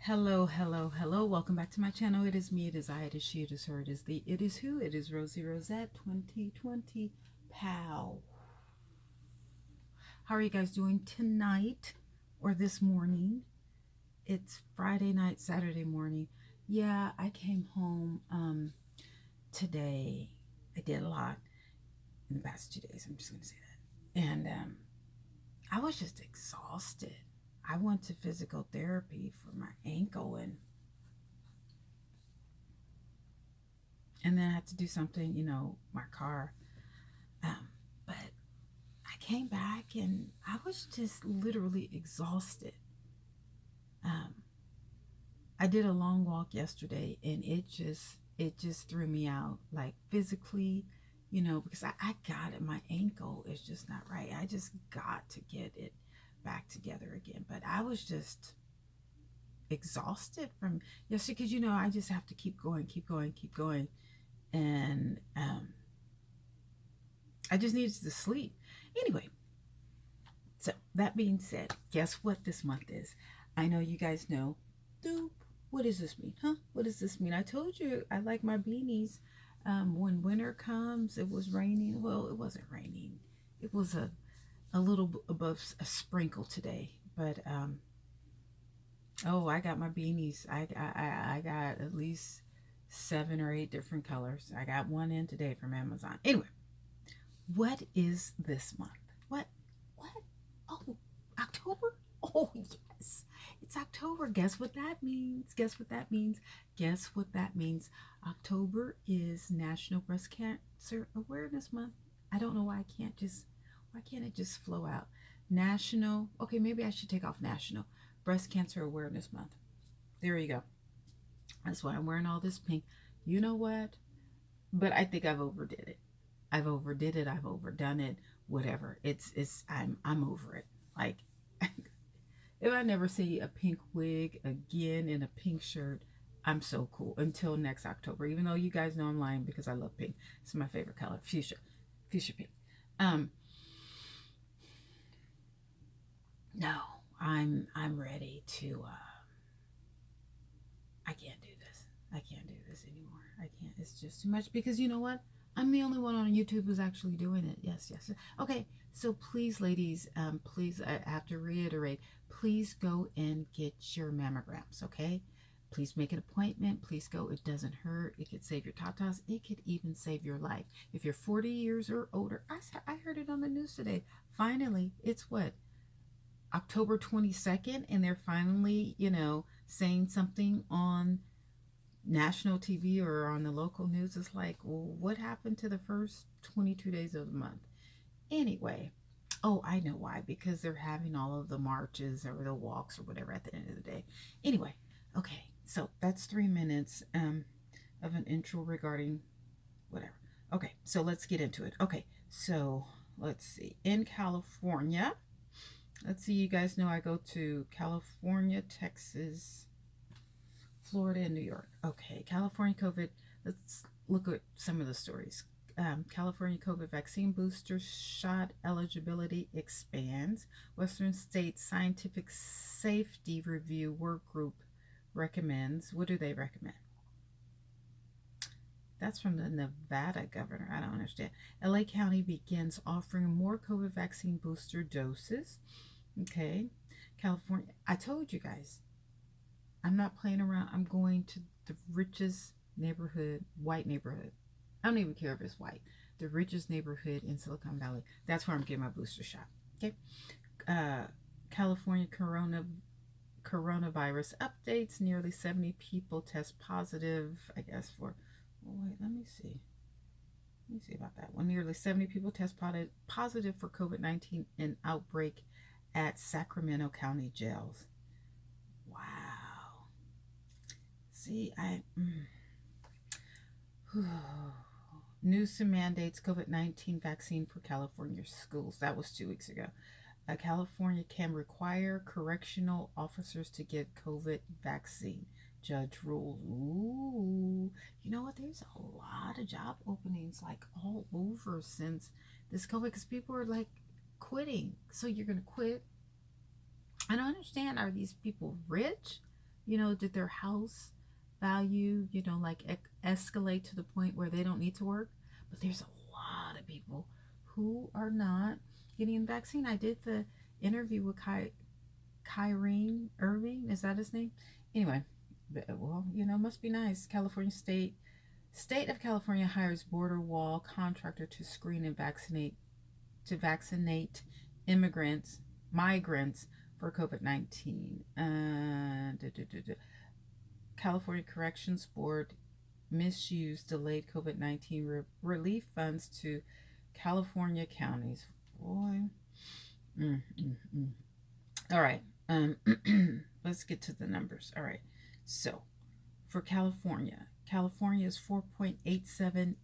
Hello, hello, hello. Welcome back to my channel. It is me, it is I, it is she, it is her, it is the, it is who, it is Rosie Rosette 2020. Pow. How are you guys doing tonight or this morning? It's Friday night, Saturday morning. Yeah, I came home today. I did a lot in the past 2 days. I'm just going to say that. And I was just exhausted. I went to physical therapy for my ankle and then I had to do something, my car. But I came back and I was just literally exhausted. Um, I did a long walk yesterday and it just threw me out, like physically, because I got it. My ankle is just not right. I just got to get it back together again. But I was just exhausted from yesterday because I just have to keep going, keep going, keep going. And I just needed to sleep. Anyway, so that being said, guess what this month is? I know you guys know. Doop. What does this mean? Huh? What does this mean? I told you I like my beanies. When winter comes, it was raining. Well, it wasn't raining. It was a little above a sprinkle today. But oh, I got my beanies. I got at least 7 or 8 different colors. I got one in today from Amazon. Anyway, what is this month? What? What? Oh, October? Oh, yes. It's October. Guess what that means? Guess what that means? Guess what that means? October is National Breast Cancer Awareness Month. I don't know why can't it just flow out? National, okay, maybe I should take off National Breast Cancer Awareness Month. There you go. That's why I'm wearing all this pink. You know what? But I think I've overdid it. I've overdid it. I've overdone it. Whatever. I'm over it. Like if I never see a pink wig again in a pink shirt, I'm so cool until next October. Even though you guys know I'm lying because I love pink. It's my favorite color, fuchsia pink. No, I'm ready to. I can't do this. I can't do this anymore. I can't. It's just too much because you know what? I'm the only one on YouTube who's actually doing it. Yes, yes. Okay, so please, ladies, please, I have to reiterate, please go and get your mammograms, okay? Please make an appointment. Please go. It doesn't hurt. It could save your tatas. It could even save your life. If you're 40 years or older, I heard it on the news today. Finally, it's what? October 22nd, and they're finally, saying something on national TV or on the local news. Is like, well, what happened to the first 22 days of the month? Anyway, oh, I know why. Because they're having all of the marches or the walks or whatever at the end of the day. Anyway, okay, so that's 3 minutes of an intro regarding whatever. Okay, so let's get into it. Okay, so let's see. In California, let's see, you guys know I go to California, Texas, Florida, and New York. Okay, California COVID. Let's look at some of the stories. California COVID vaccine booster shot eligibility expands. Western States Scientific Safety Review Work Group recommends. What do they recommend? That's from the Nevada governor. I don't understand. LA County begins offering more COVID vaccine booster doses. Okay. California. I told you guys, I'm not playing around. I'm going to the richest neighborhood, white neighborhood. I don't even care if it's white. The richest neighborhood in Silicon Valley. That's where I'm getting my booster shot. Okay. California coronavirus updates. Nearly 70 people test positive, I guess, for. Oh, wait, let me see. Let me see about that one. Nearly 70 people test positive for COVID-19 in outbreak at Sacramento County jails. Wow. See, Newsom mandates COVID-19 vaccine for California schools. That was 2 weeks ago. California can require correctional officers to get COVID vaccine. Judge rules. Ooh, you know what? There's a lot of job openings like all over since this COVID because people are like quitting. So you're going to quit. I don't understand. Are these people rich? did their house value, like escalate to the point where they don't need to work? But there's a lot of people who are not getting the vaccine. I did the interview with Kyrie Irving. Is that his name? Anyway, well, must be nice. California State of California hires border wall contractor to screen and vaccinate migrants for COVID-19. California Corrections Board misused delayed COVID-19 relief funds to California counties. Boy. All right. Let's get to the numbers. All right. So for California is 4.87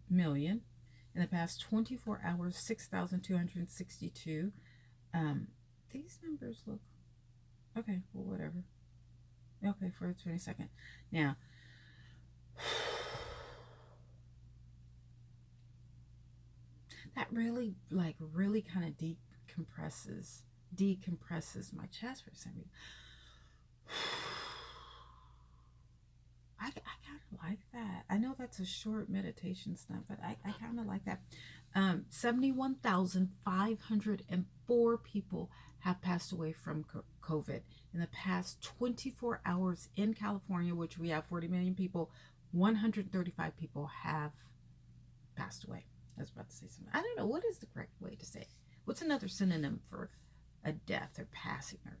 million. In the past 24 hours, 6,262. These numbers look okay. Well, whatever. Okay, for the 22nd. Now, that really kind of decompresses my chest for some reason. I kind of like that. I know that's a short meditation stuff, but I kind of like that. 71,504 people have passed away from COVID. In the past 24 hours in California, which we have 40 million people, 135 people have passed away. I was about to say something. I don't know. What is the correct way to say it? What's another synonym for a death or passing, or,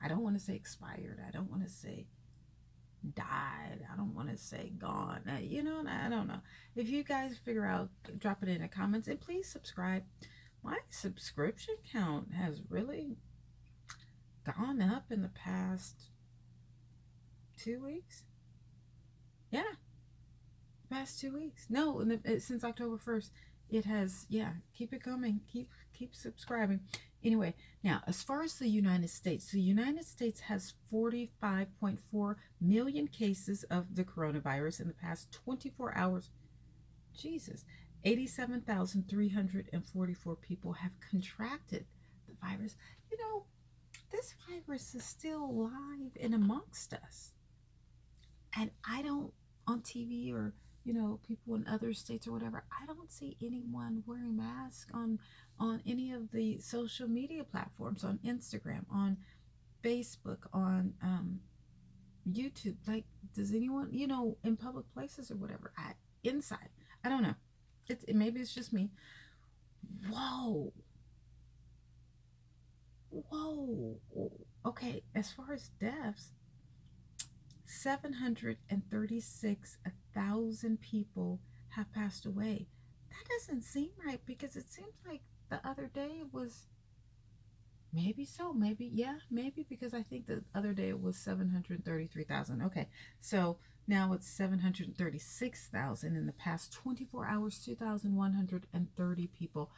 I don't want to say expired. I don't want to say died. I don't want to say gone. I don't know. If you guys figure out, drop it in the comments, and please subscribe. My subscription count has really gone up in the past 2 weeks. Yeah, past 2 weeks. No, since October 1st, it has. Yeah, keep it coming. Keep subscribing. Anyway, now, as far as the United States has 45.4 million cases of the coronavirus in the past 24 hours. Jesus, 87,344 people have contracted the virus. This virus is still alive and amongst us. And I don't, on TV or, people in other states or whatever, I don't see anyone wearing masks on any of the social media platforms, on Instagram, on Facebook, on YouTube. Like, does anyone, in public places or whatever, inside? I don't know. Maybe it's just me. Whoa. Okay, as far as deaths, 736,000 people have passed away. That doesn't seem right, because it seems like the other day it was, maybe because I think the other day it was 733,000. Okay, so now it's 736,000. In the past 24 hours, 2,130 people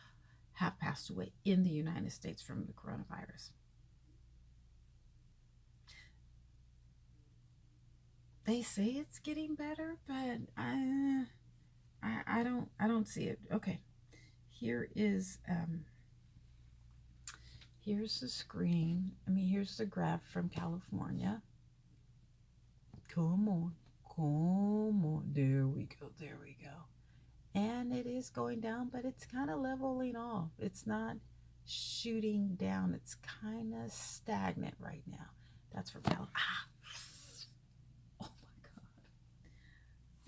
have passed away in the United States from the coronavirus. They say it's getting better, but I don't see it. Okay, here's the screen. Here's the graph from California. Come on. There we go. And it is going down, but it's kind of leveling off. It's not shooting down. It's kind of stagnant right now. That's for California. Oh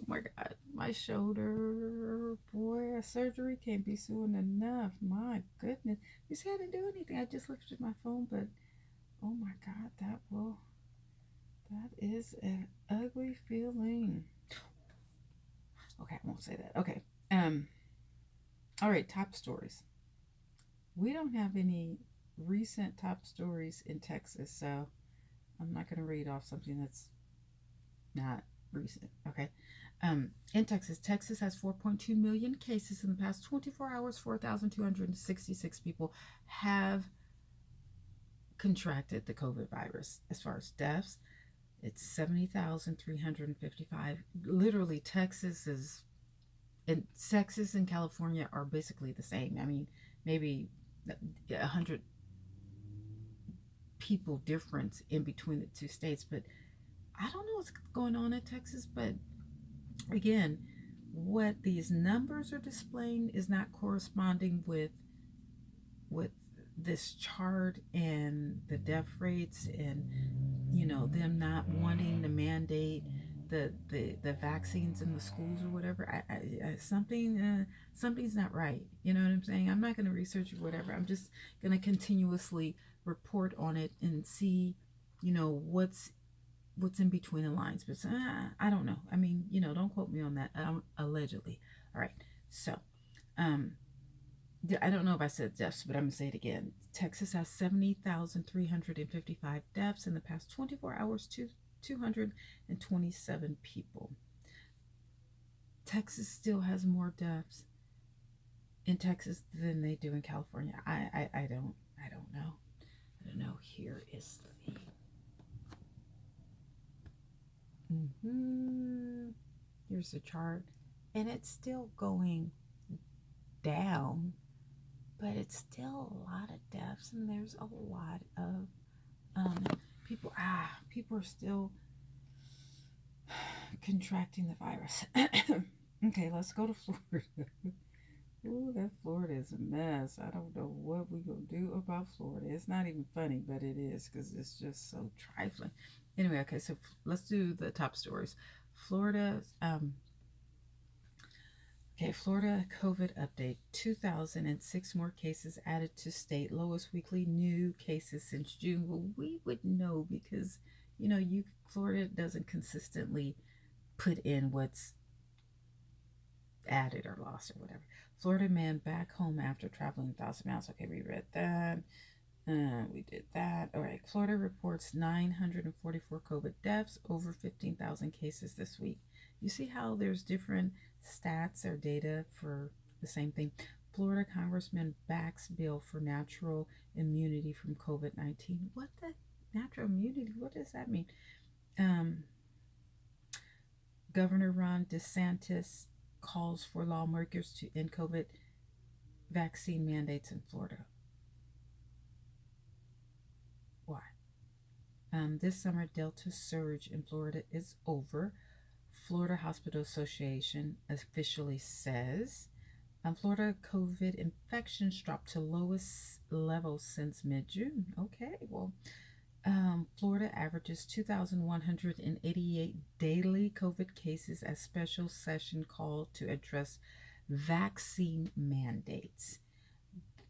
my God, my shoulder. Boy, a surgery can't be soon enough. My goodness. You see, I didn't do anything. I just lifted my phone, but oh my God, that is an ugly feeling. Okay, I won't say that. Okay. All right, top stories. We don't have any recent top stories in Texas, so I'm not going to read off something that's not recent. Okay. In Texas has 4.2 million cases. In the past 24 hours, 4,266 people have contracted the COVID virus. As far as deaths, it's 70,355. Literally, Texas and California are basically the same. Maybe 100 people difference in between the two states. But I don't know what's going on in Texas. But again, what these numbers are displaying is not corresponding with this chart and the death rates, and them not wanting to mandate the vaccines in the schools or whatever. Something's not right. You know what I'm saying? I'm not going to research or whatever. I'm just going to continuously report on it and see what's in between the lines. But I don't know. I mean, don't quote me on that. Allegedly. All right. So I don't know if I said deaths, but I'm going to say it again. Texas has 70,355 deaths in the past 24 hours, 227 people. Texas still has more deaths in Texas than they do in California. I don't know. I don't know. Here is the here's the chart, and it's still going down, but it's still a lot of deaths, and there's a lot of people are still contracting the virus. Okay, let's go to Florida. Ooh, that Florida is a mess. I don't know what we're going to do about Florida. It's not even funny, but it is, because it's just so trifling. Anyway, okay, so let's do the top stories. Florida, Florida COVID update. 2,006 more cases added to state. Lowest weekly new cases since June. Well, we would know because, Florida doesn't consistently put in what's added or lost or whatever. Florida man back home after traveling 1,000 miles. Okay, we read that. We did that. All right. Florida reports 944 COVID deaths, over 15,000 cases this week. You see how there's different stats or data for the same thing? Florida Congressman backs bill for natural immunity from COVID-19. What the natural immunity? What does that mean? Governor Ron DeSantis calls for lawmakers to end COVID vaccine mandates in Florida. Why? This summer, Delta surge in Florida is over. Florida Hospital Association officially says Florida COVID infections dropped to lowest levels since mid-June. Okay, well, Florida averages 2,188 daily COVID cases as special session called to address vaccine mandates.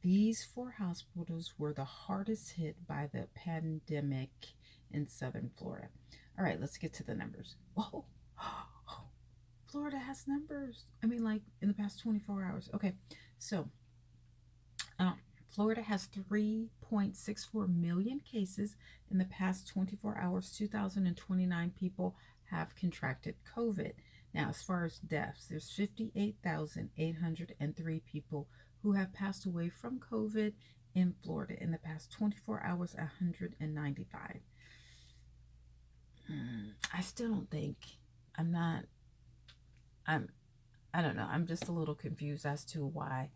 These 4 hospitals were the hardest hit by the pandemic in southern Florida. All right, let's get to the numbers. Whoa. Florida has numbers. I mean, like in the past 24 hours. Okay, so Florida has 3.64 million cases in the past 24 hours. 2,029 people have contracted COVID. Now, as far as deaths, there's 58,803 people who have passed away from COVID in Florida in the past 24 hours. 195. I still don't think, I don't know. I'm just a little confused as to why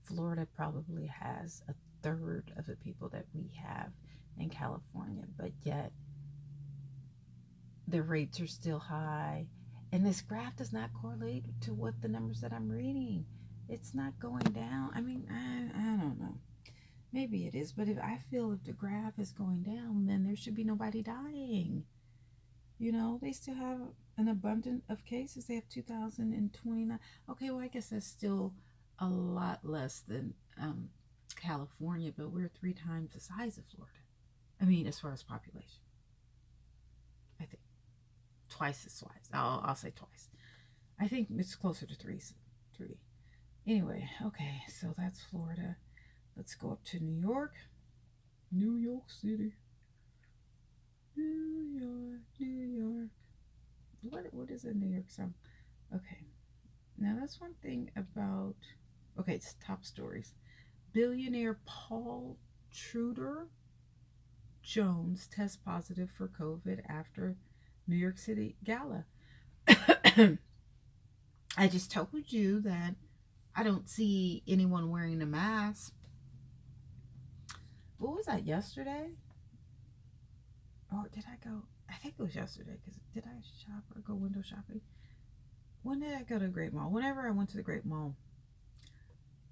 Florida probably has a third of the people that we have in California, but yet the rates are still high. And this graph does not correlate to what the numbers that I'm reading. It's not going down. I mean, I don't know. Maybe it is, but if the graph is going down, then there should be nobody dying. They still have an abundance of cases. They have 2,029. Okay, well, I guess that's still a lot less than California, but we're 3 times the size of Florida. I mean, as far as population, I think twice as size. I'll say twice. I think it's closer to 3. Anyway, okay, so that's Florida. Let's go up to New York. New York City. New York. What is a New York song? Okay. Now that's one thing about, okay, it's top stories. Billionaire Paul Tudor Jones tests positive for COVID after New York City gala. I just told you that I don't see anyone wearing a mask. What was that, yesterday? or did I go? I think it was yesterday. Because did I shop or go window shopping? When did I go to the Great Mall? Whenever I went to the Great Mall,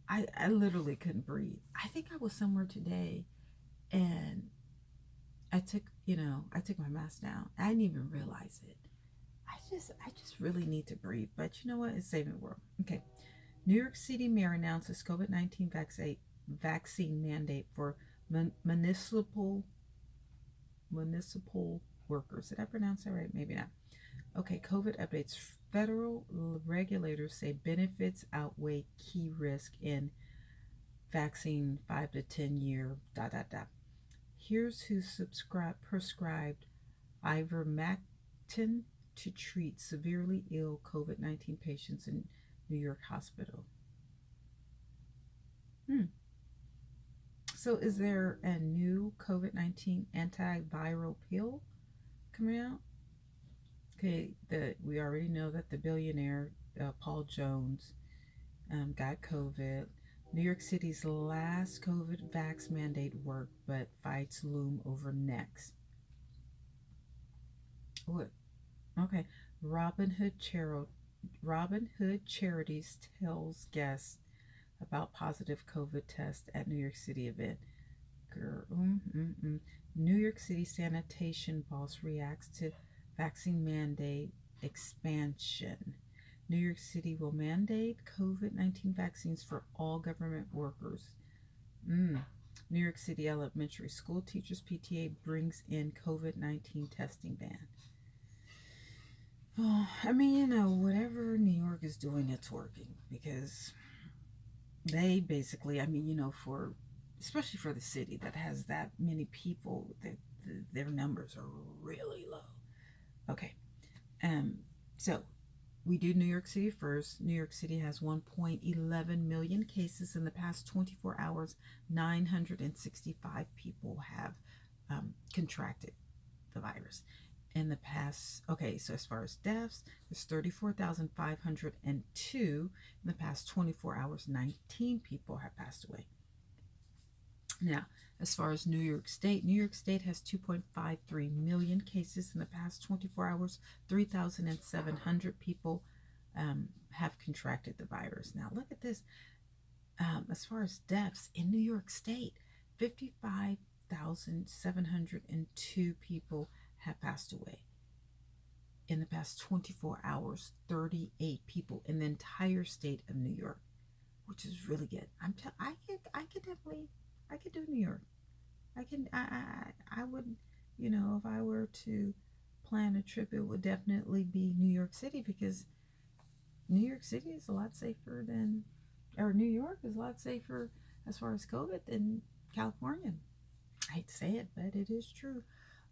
I literally couldn't breathe. I think I was somewhere today, and I took my mask down. I didn't even realize it. I just really need to breathe. But you know what? It's saving the world. Okay. New York City mayor announces COVID-19 vaccine mandate for municipal workers. Did I pronounce that right? Maybe not. Okay, COVID updates. Federal regulators say benefits outweigh key risk in vaccine 5 to 10 year. Dot dot dot. Here's who prescribed ivermectin to treat severely ill COVID-19 patients in New York hospital. Hmm. So, is there a new COVID-19 antiviral pill coming out? Okay, we already know that the billionaire Paul Jones got COVID. New York City's last COVID vax mandate worked, but fights loom over next. What? Okay. Robin Hood Charo- Robin Hood Charities tells guests about positive COVID test at New York City event. Girl, New York City sanitation boss reacts to vaccine mandate expansion. New York City will mandate COVID-19 vaccines for all government workers. Mm. New York City Elementary School Teachers PTA brings in COVID-19 testing ban. Oh, I mean, whatever New York is doing, it's working because they basically, for especially for the city that has that many people, their numbers are really low. Okay, so we do New York City first. New York City has 1.11 million cases in the past 24 hours. 965 people have contracted the virus. In the past, okay, so as far as deaths, there's 34,502. In the past 24 hours, 19 people have passed away. Now, as far as New York State has 2.53 million cases in the past 24 hours. 3,700 people have contracted the virus. Now, look at this. As far as deaths in New York State, 55,702 people have passed away. In the past 24 hours, 38 people in the entire state of New York, which is really good. I could do New York. I would, if I were to plan a trip, it would definitely be New York City because New York City is a lot safer or New York is a lot safer as far as COVID than California. I hate to say it, but it is true.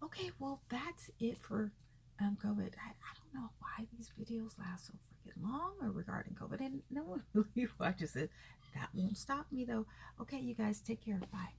Okay, well, that's it for COVID. I don't know why these videos last so freaking long or regarding COVID, and no one really watches it. That won't stop me though. Okay, you guys, take care. Bye.